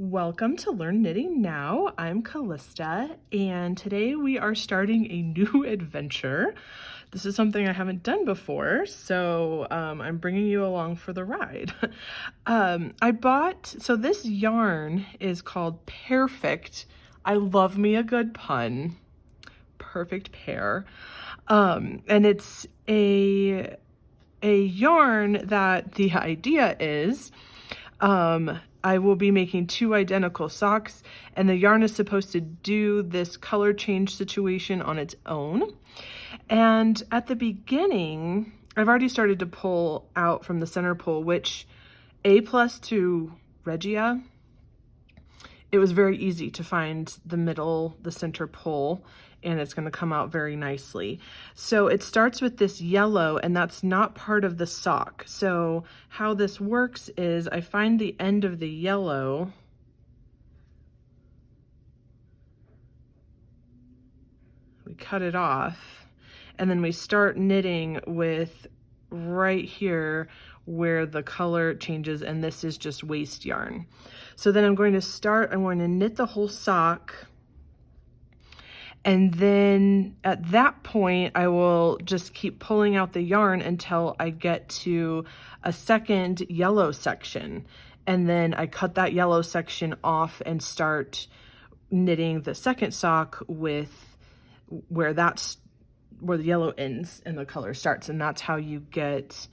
Welcome to Learn Knitting Now. I'm Callista, and today we are starting a new adventure. This is something I haven't done before, so I'm bringing you along for the ride. So this yarn is called Pairfect. I love me a good pun. Perfect pair. And it's a yarn that the idea is I will be making 2 identical socks, and the yarn is supposed to do this color change situation on its own. And at the beginning, I've already started to pull out from the center pull, which A+ to Regia, it was very easy to find the center pull, and it's going to come out very nicely. So it starts with this yellow, and that's not part of the sock. So how this works is I find the end of the yellow, we cut it off, and then we start knitting with right here where the color changes, and this is just waste yarn. So then I'm going to knit the whole sock, and then at that point I will just keep pulling out the yarn until I get to a second yellow section, and then I cut that yellow section off and start knitting the second sock with where the yellow ends and the color starts, and that's how you get,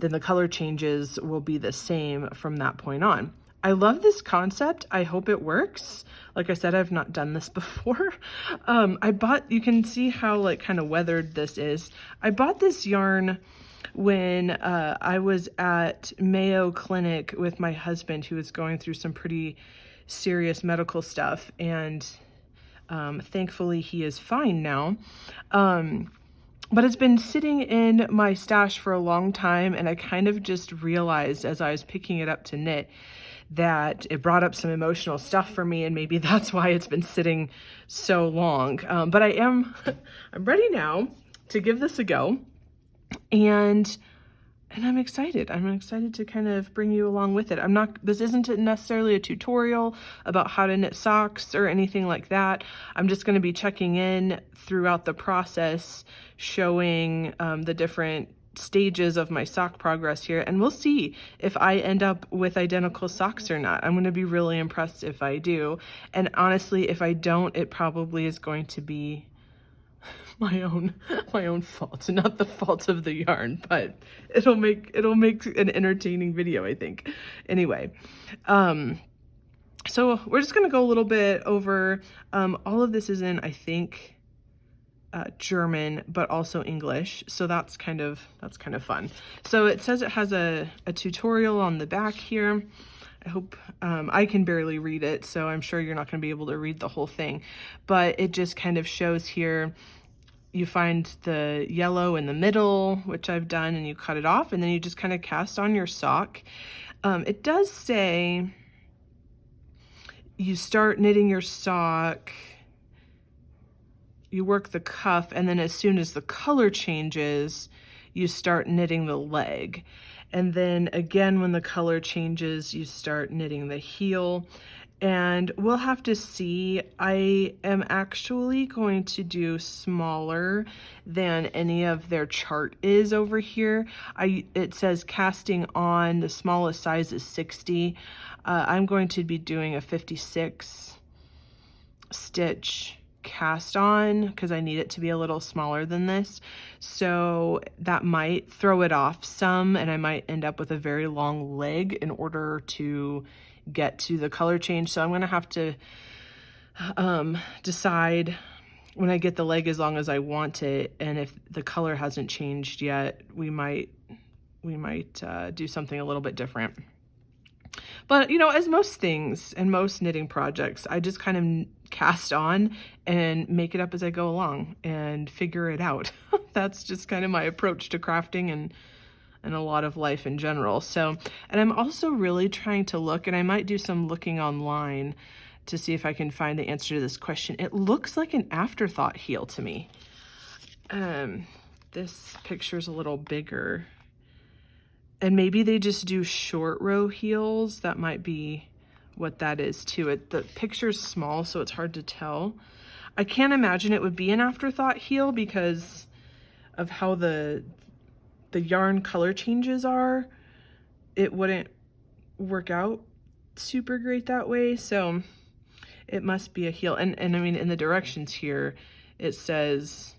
then the color changes will be the same from that point on. I love this concept. I hope it works. Like I said, I've not done this before. You can see how like kind of weathered this is. I bought this yarn when I was at Mayo Clinic with my husband, who was going through some pretty serious medical stuff, and thankfully he is fine now. But it's been sitting in my stash for a long time, and I kind of just realized as I was picking it up to knit that it brought up some emotional stuff for me, and maybe that's why it's been sitting so long. But I'm ready now to give this a go, and I'm excited. I'm excited to kind of bring you along with it. This isn't necessarily a tutorial about how to knit socks or anything like that. I'm just going to be checking in throughout the process, showing the different stages of my sock progress here, and we'll see if I end up with identical socks or not. I'm going to be really impressed if I do, and honestly, if I don't, it probably is going to be my own fault, not the fault of the yarn, but it'll make an entertaining video, I think. Anyway, so we're just going to go a little bit over, all of this is in, I think, German, but also English, so that's kind of fun. So it says it has a tutorial on the back here. I hope, I can barely read it, so I'm sure you're not going to be able to read the whole thing, but it just kind of shows here, you find the yellow in the middle, which I've done, and you cut it off, and then you just kind of cast on your sock. It does say you start knitting your sock, you work the cuff, and then as soon as the color changes, you start knitting the leg. And then again, when the color changes, you start knitting the heel. And we'll have to see. I am actually going to do smaller than any of their chart is over here. It says casting on, the smallest size is 60. I'm going to be doing a 56 stitch cast on because I need it to be a little smaller than this, so that might throw it off some, and I might end up with a very long leg in order to get to the color change. So I'm going to have to decide when I get the leg as long as I want it, and if the color hasn't changed yet, we might do something a little bit different. But, you know, as most things and most knitting projects, I just kind of cast on and make it up as I go along and figure it out. That's just kind of my approach to crafting and a lot of life in general. So, and I'm also really trying to look, and I might do some looking online to see if I can find the answer to this question. It looks like an afterthought heel to me. This picture's a little bigger. And maybe they just do short row heels. That might be what that is too. The picture's small, so it's hard to tell. I can't imagine it would be an afterthought heel because of how the yarn color changes are. It wouldn't work out super great that way, so it must be a heel. And I mean, in the directions here, it says,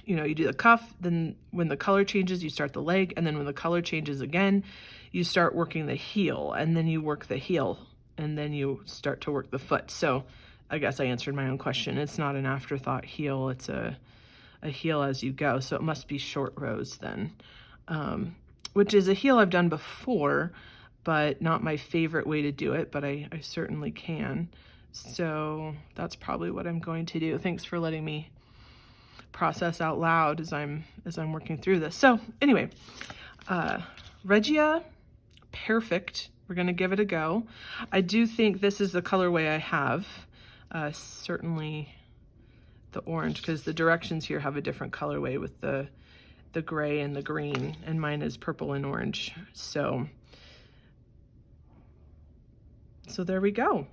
you know, you do the cuff, then when the color changes, you start the leg, and then when the color changes again, you start working the heel, and then you work the heel, and then you start to work the foot. So I guess I answered my own question. It's not an afterthought heel, it's a heel as you go. So it must be short rows then, which is a heel I've done before, but not my favorite way to do it, but I certainly can. So that's probably what I'm going to do. Thanks for letting me process out loud as I'm working through this. So anyway, Regia Pairfect, we're gonna give it a go. I do think this is the colorway I have, certainly the orange, because the directions here have a different colorway with the gray and the green, and mine is purple and orange. So there we go.